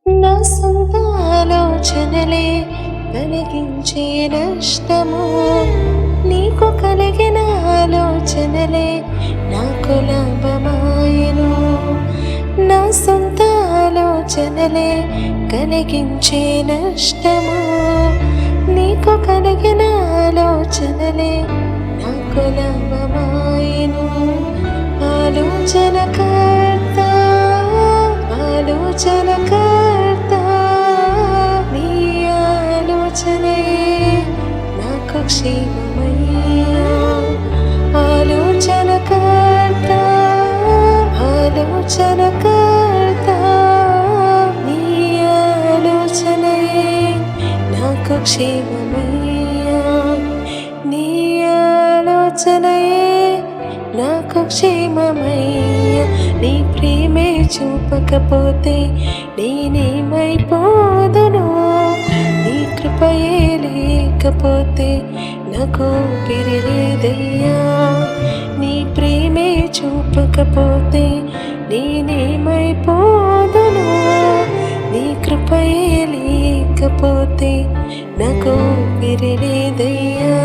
నా సొంత ఆలోచనలే కలిగించే నష్టము, నీకు కలిగిన ఆలోచనలే నాకు లాభమాయెను. నా సొంత ఆలోచనలే కలిగించే నష్టము, నీకు కలిగిన ఆలోచనలే నాకు లాభమాయెను. ఆలోచనకర్త, ఆలోచనకర్త, నీ ఆలోచనే నాకు క్షేమమయ్యా. ఆలోచనకర్త, ఆలోచనకర్త, నీ ఆలోచనే నాకు క్షేమమయ్యా. నీ ఆలోచనయే నాకు క్షేమమయ్యా. నీ ప్రేమే చూపకపోతే నేనేమైపోదును, నీ కృపయే లేకపోతే నాకు ఊపిరి లేదయ్యా. నీ ప్రేమే చూపకపోతే నేనేమైపోదును, నీ కృపయే లేకపోతే నాకు ఊపిరి లేదయ్యా.